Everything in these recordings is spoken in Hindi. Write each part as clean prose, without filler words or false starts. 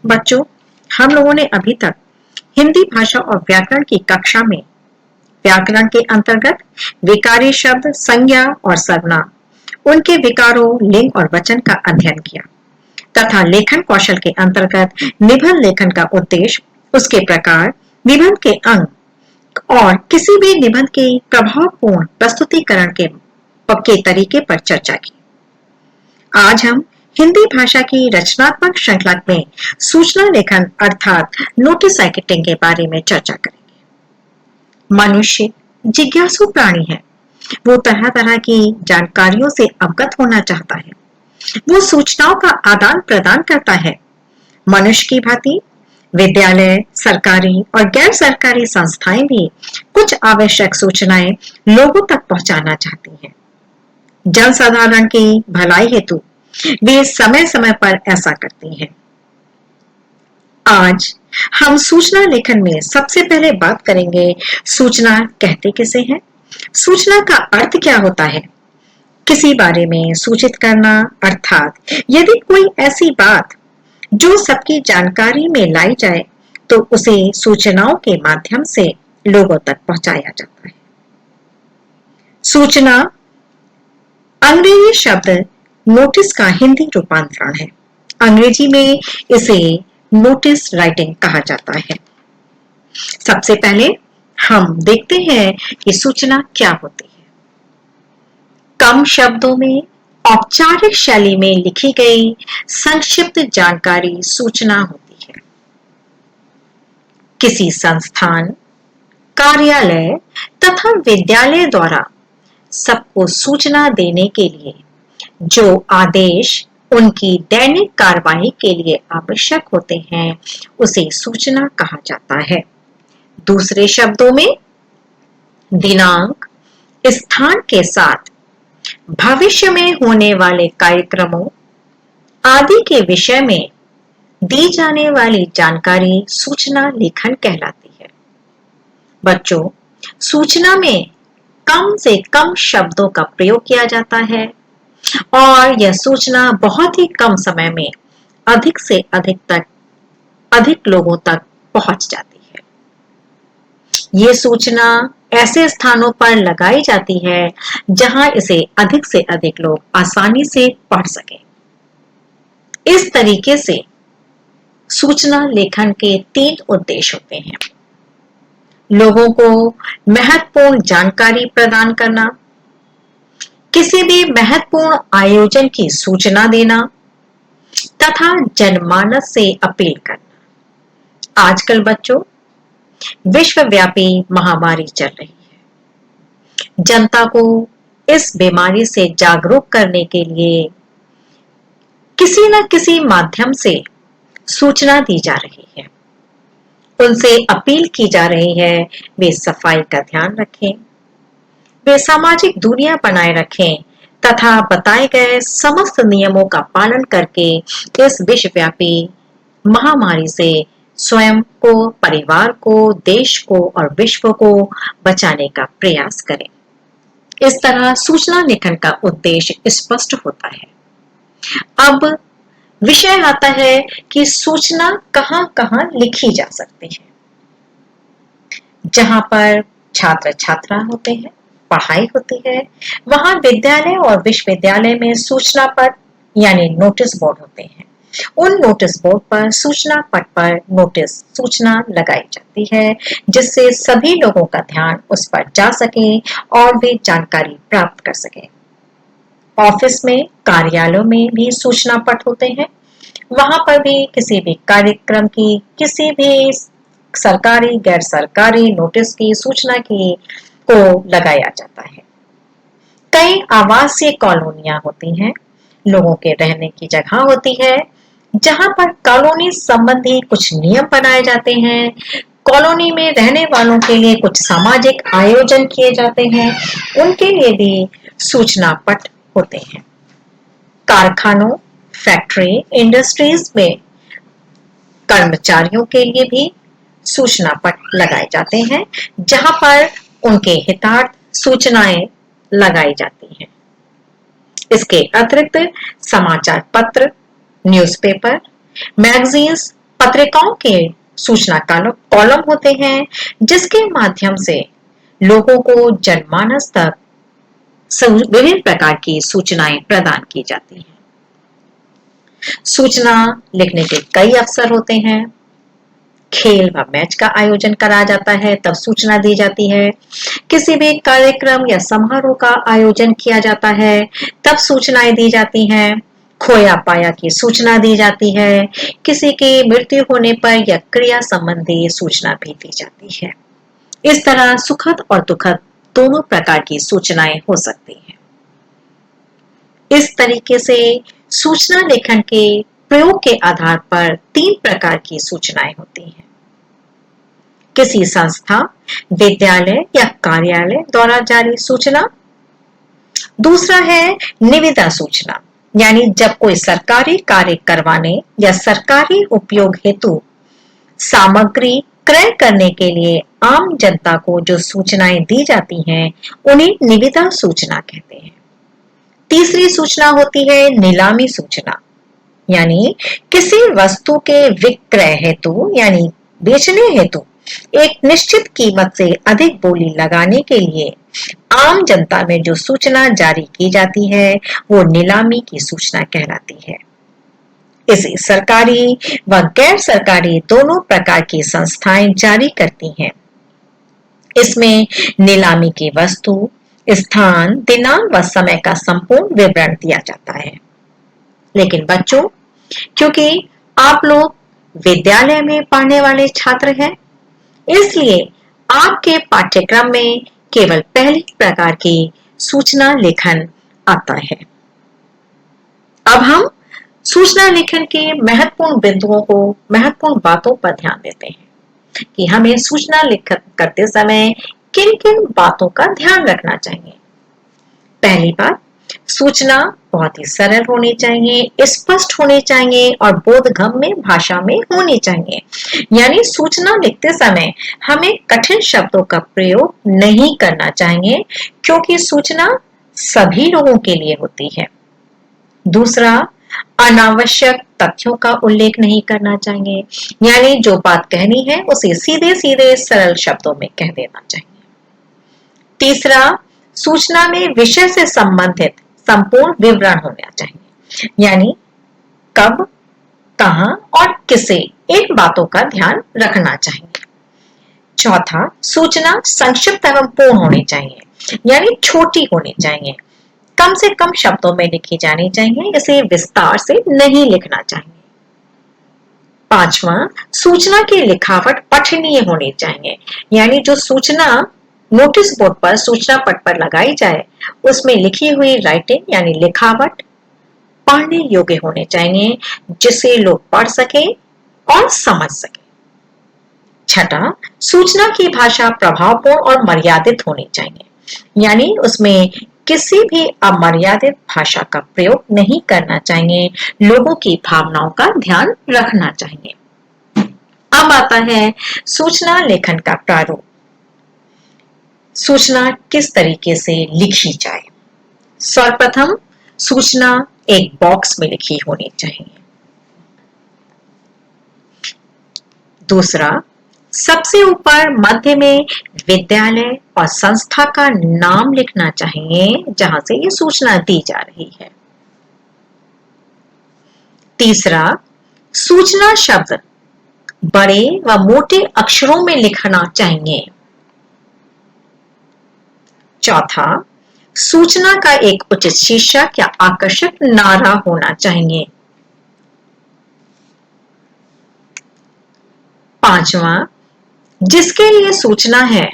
बच्चों, हम लोगों ने अभी तक हिंदी भाषा और व्याकरण की कक्षा में व्याकरण के अंतर्गत विकारी शब्द, संज्ञा और सर्वनाम, उनके विकारों, लिंग और वचन का अध्ययन किया तथा लेखन कौशल के अंतर्गत निबंध लेखन का उद्देश्य, उसके प्रकार, निबंध के अंग और किसी भी निबंध के प्रभावपूर्ण प्रस्तुतिकरण के तरीके पर चर्चा की। आज हम हिंदी भाषा की रचनात्मक श्रृंखला में सूचना लेखन अर्थात नोटिस राइटिंग के बारे में चर्चा करेंगे। मनुष्य जिज्ञासु प्राणी है। वो तरह तरह की जानकारियों से अवगत होना चाहता है। वो सूचनाओं का आदान प्रदान करता है। मनुष्य की भांति विद्यालय, सरकारी और गैर सरकारी संस्थाएं भी कुछ आवश्यक सूचनाएं लोगों तक पहुंचाना चाहती हैं। जनसाधारण की भलाई हेतु वे समय समय पर ऐसा करती हैं। आज हम सूचना लेखन में सबसे पहले बात करेंगे, सूचना कहते किसे हैं, सूचना का अर्थ क्या होता है। किसी बारे में सूचित करना अर्थात यदि कोई ऐसी बात जो सबकी जानकारी में लाई जाए तो उसे सूचनाओं के माध्यम से लोगों तक पहुंचाया जाता है। सूचना अंग्रेजी शब्द नोटिस का हिंदी रूपांतरण है। अंग्रेजी में इसे नोटिस राइटिंग कहा जाता है। सबसे पहले हम देखते हैं कि सूचना क्या होती है। कम शब्दों में औपचारिक शैली में लिखी गई संक्षिप्त जानकारी सूचना होती है। किसी संस्थान, कार्यालय तथा विद्यालय द्वारा सबको सूचना देने के लिए जो आदेश उनकी दैनिक कार्रवाई के लिए आवश्यक होते हैं, उसे सूचना कहा जाता है। दूसरे शब्दों में दिनांक, स्थान के साथ भविष्य में होने वाले कार्यक्रमों आदि के विषय में दी जाने वाली जानकारी सूचना लेखन कहलाती है। बच्चों, सूचना में कम से कम शब्दों का प्रयोग किया जाता है और यह सूचना बहुत ही कम समय में अधिक से अधिक लोगों तक पहुंच जाती है। ये सूचना ऐसे स्थानों पर लगाई जाती है जहां इसे अधिक से अधिक लोग आसानी से पढ़ सकें। इस तरीके से सूचना लेखन के 3 उद्देश्य होते हैं। लोगों को महत्वपूर्ण जानकारी प्रदान करना, किसी भी महत्वपूर्ण आयोजन की सूचना देना तथा जनमानस से अपील करना। आजकल बच्चों, विश्वव्यापी महामारी चल रही है। जनता को इस बीमारी से जागरूक करने के लिए किसी न किसी माध्यम से सूचना दी जा रही है। उनसे अपील की जा रही है वे सफाई का ध्यान रखें, वे सामाजिक दूरियां बनाए रखें तथा बताए गए समस्त नियमों का पालन करके इस विश्वव्यापी महामारी से स्वयं को, परिवार को, देश को और विश्व को बचाने का प्रयास करें। इस तरह सूचना लेखन का उद्देश्य स्पष्ट होता है। अब विषय आता है कि सूचना कहां-कहां लिखी जा सकती है। जहां पर छात्र छात्रा होते हैं, पढ़ाई होती है, वहां विद्यालय और विश्वविद्यालय में सूचना पट यानी नोटिस बोर्ड होते हैं। उन नोटिस बोर्ड पर, सूचना पट पर नोटिस सूचना लगाई जाती है जिससे सभी लोगों का ध्यान उस पर जा सके और वे जानकारी प्राप्त कर सके। ऑफिस में, कार्यालयों में भी सूचना पट होते हैं। वहां पर भी किसी भी कार्यक्रम की, किसी भी सरकारी, गैर सरकारी नोटिस की, सूचना की को लगाया जाता है। कई आवासीय कॉलोनियां होती हैं, लोगों के रहने की जगह होती है, जहां पर कॉलोनी संबंधी कुछ नियम बनाए जाते हैं। कॉलोनी में रहने वालों के लिए कुछ सामाजिक आयोजन किए जाते हैं, उनके लिए भी सूचना पट होते हैं। कारखानों, फैक्ट्री, इंडस्ट्रीज में कर्मचारियों के लिए भी सूचना पट लगाए जाते हैं, जहां पर उनके हितार्थ सूचनाएं लगाई जाती हैं। इसके अतिरिक्त समाचार पत्र, न्यूज़पेपर, मैगजीन्स पत्रिकाओं के सूचना कॉलम होते हैं, जिसके माध्यम से लोगों को जनमानस तक विभिन्न प्रकार की सूचनाएं प्रदान की जाती हैं। सूचना लिखने के कई अवसर होते हैं। खेल व मैच का आयोजन करा जाता है, तब सूचना दी जाती है। किसी भी कार्यक्रम या समारोह का आयोजन किया जाता है, तब सूचनाएं दी जाती हैं। खोया पाया की सूचना दी जाती है। किसी की मृत्यु होने पर या क्रिया संबंधी सूचना भी दी जाती है। इस तरह सुखद और दुखद दोनों प्रकार की सूचनाएं हो सकती हैं। इस तरीके से सूचना लेखन के प्रयोग के आधार पर 3 प्रकार की सूचनाएं होती हैं। किसी संस्था, विद्यालय या कार्यालय द्वारा जारी सूचना। दूसरा है निविदा सूचना, यानी जब कोई सरकारी कार्य करवाने या सरकारी उपयोग हेतु सामग्री क्रय करने के लिए आम जनता को जो सूचनाएं दी जाती हैं, उन्हें निविदा सूचना कहते हैं। तीसरी सूचना होती है नीलामी सूचना, यानी किसी वस्तु के विक्रय हेतु यानी बेचने हेतु एक निश्चित कीमत से अधिक बोली लगाने के लिए आम जनता में जो सूचना जारी की जाती है, वो नीलामी की सूचना कहलाती है। इसे सरकारी व गैर सरकारी दोनों प्रकार की संस्थाएं जारी करती हैं। इसमें नीलामी की वस्तु, स्थान, दिनांक व समय का संपूर्ण विवरण दिया जाता है। लेकिन बच्चों, क्योंकि आप लोग विद्यालय में पढ़ने वाले छात्र हैं, इसलिए आपके पाठ्यक्रम में केवल पहली प्रकार की सूचना लेखन आता है। अब हम सूचना लेखन के महत्वपूर्ण बिंदुओं को, महत्वपूर्ण बातों पर ध्यान देते हैं कि हमें सूचना लेखन करते समय किन किन बातों का ध्यान रखना चाहिए। पहली बात, सूचना बहुत ही सरल होनी चाहिए, स्पष्ट होनी चाहिए और बोधगम्य भाषा में होनी चाहिए। यानी सूचना लिखते समय हमें कठिन शब्दों का प्रयोग नहीं करना चाहिए, क्योंकि सूचना सभी लोगों के लिए होती है। दूसरा, अनावश्यक तथ्यों का उल्लेख नहीं करना चाहिए, यानी जो बात कहनी है उसे सीधे सीधे सरल शब्दों में कह देना चाहिए। तीसरा, सूचना में विषय से संबंधित संपूर्ण विवरण होना चाहिए, यानी कब, कहां और किसे, इन बातों का ध्यान रखना चाहिए। चौथा, सूचना संक्षिप्त एवं पूर्ण होनी चाहिए, यानी छोटी होनी चाहिए, कम से कम शब्दों में लिखी जानी चाहिए, इसे विस्तार से नहीं लिखना चाहिए। पांचवा, सूचना की लिखावट पठनीय होनी चाहिए, यानी जो सूचना नोटिस बोर्ड पर, सूचना पट पर लगाई जाए, उसमें लिखी हुई राइटिंग यानी लिखावट पढ़ने योग्य होने चाहिए, जिसे लोग पढ़ सके और समझ सके। छठा, सूचना की भाषा प्रभावपूर्ण और मर्यादित होनी चाहिए, यानी उसमें किसी भी अमर्यादित भाषा का प्रयोग नहीं करना चाहिए, लोगों की भावनाओं का ध्यान रखना चाहिए। अब आता है सूचना लेखन का प्रारूप। सूचना किस तरीके से लिखी जाए। सर्वप्रथम, सूचना एक बॉक्स में लिखी होनी चाहिए। दूसरा, सबसे ऊपर मध्य में विद्यालय और संस्था का नाम लिखना चाहिए जहां से ये सूचना दी जा रही है। तीसरा, सूचना शब्द बड़े व मोटे अक्षरों में लिखना चाहिए। चौथा, सूचना का एक उचित शीर्षक या आकर्षक नारा होना चाहिए। पांचवा, जिसके लिए सूचना है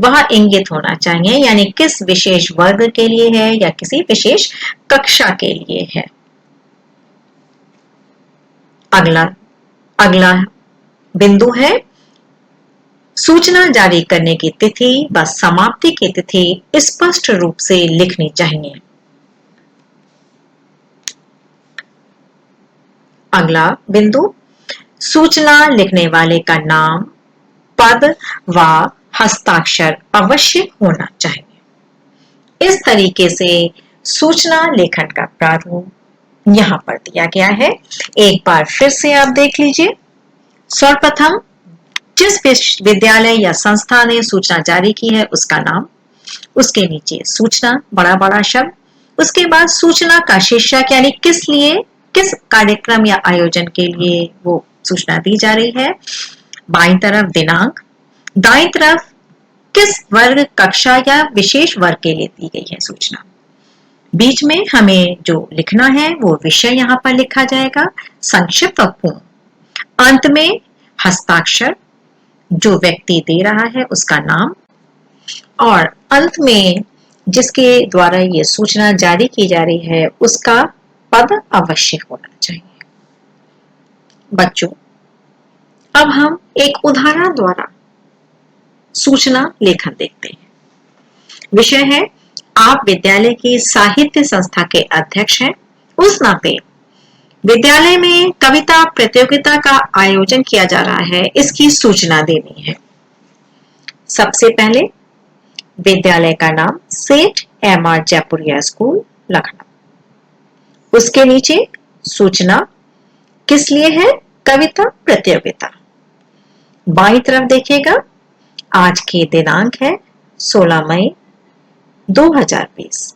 वह इंगित होना चाहिए, यानी किस विशेष वर्ग के लिए है या किसी विशेष कक्षा के लिए है। अगला बिंदु है सूचना जारी करने की तिथि व समाप्ति की तिथि स्पष्ट रूप से लिखनी चाहिए। अगला बिंदु, सूचना लिखने वाले का नाम, पद व हस्ताक्षर अवश्य होना चाहिए। इस तरीके से सूचना लेखन का प्रारूप यहां पर दिया गया है। एक बार फिर से आप देख लीजिए। सर्वप्रथम जिस विश्वविद्यालय या संस्था ने सूचना जारी की है उसका नाम, उसके नीचे सूचना बड़ा बड़ा शब्द, उसके बाद सूचना का शीर्षक यानी किस लिए, किस कार्यक्रम या आयोजन के लिए वो सूचना दी जा रही है, बाईं तरफ दिनांक, दाईं तरफ किस वर्ग, कक्षा या विशेष वर्ग के लिए दी गई है सूचना। बीच में हमें जो लिखना है वो विषय यहां पर लिखा जाएगा, संक्षिप्त और पूर्ण। अंत में हस्ताक्षर, जो व्यक्ति दे रहा है उसका नाम, और अंत में जिसके द्वारा ये सूचना जारी की जा रही है उसका पद अवश्य होना चाहिए। बच्चों, अब हम एक उदाहरण द्वारा सूचना लेखन देखते हैं। विषय है, आप विद्यालय की साहित्य संस्था के अध्यक्ष हैं, उस नाते विद्यालय में कविता प्रतियोगिता का आयोजन किया जा रहा है, इसकी सूचना देनी है। सबसे पहले विद्यालय का नाम सेठ एम.आर. जयपुरिया स्कूल लखनऊ। उसके नीचे सूचना किस लिए है, कविता प्रतियोगिता। बाईं तरफ देखिएगा, आज की दिनांक है 16 मई 2020।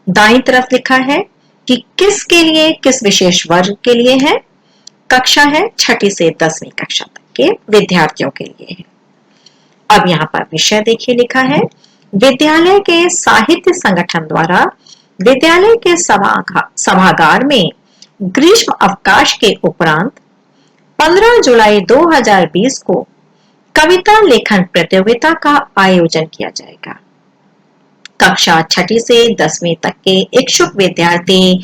दाईं तरफ लिखा है कि किसके लिए, किस विशेष वर्ग के लिए है, कक्षा है 6ठी से 10वीं कक्षा तक के विद्यार्थियों के लिए है। अब यहाँ पर विषय देखिए लिखा है, विद्यालय के साहित्य संगठन द्वारा विद्यालय के सभागार में ग्रीष्म अवकाश के उपरांत 15 जुलाई 2020 को कविता लेखन प्रतियोगिता का आयोजन किया जाएगा। कक्षा 6ठी से 10वीं तक के इच्छुक विद्यार्थी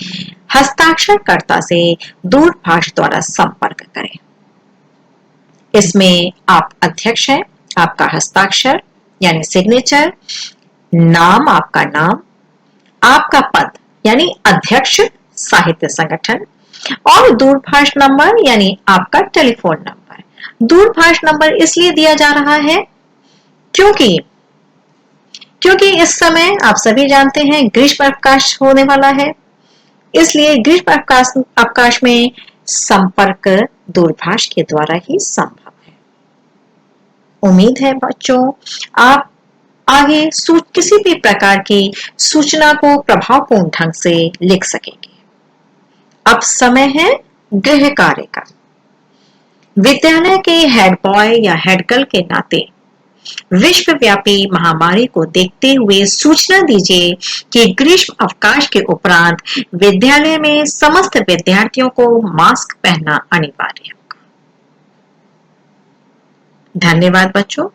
हस्ताक्षरकर्ता से दूरभाष द्वारा संपर्क करें। इसमें आप अध्यक्ष हैं, आपका हस्ताक्षर यानी सिग्नेचर, नाम, आपका नाम, आपका पद यानी अध्यक्ष साहित्य संगठन, और दूरभाष नंबर यानी आपका टेलीफोन नंबर। दूरभाष नंबर इसलिए दिया जा रहा है क्योंकि इस समय आप सभी जानते हैं ग्रीष्म अवकाश होने वाला है, इसलिए ग्रीष्म अवकाश में संपर्क दूरभाष के द्वारा ही संभव है। उम्मीद है बच्चों आप आगे किसी भी प्रकार की सूचना को प्रभावपूर्ण ढंग से लिख सकेंगे। अब समय है गृह कार्य का। विद्यालय के हेड बॉय या हेड गर्ल के नाते विश्वव्यापी महामारी को देखते हुए सूचना दीजिए कि ग्रीष्म अवकाश के उपरांत विद्यालय में समस्त विद्यार्थियों को मास्क पहनना अनिवार्य होगा। धन्यवाद बच्चों।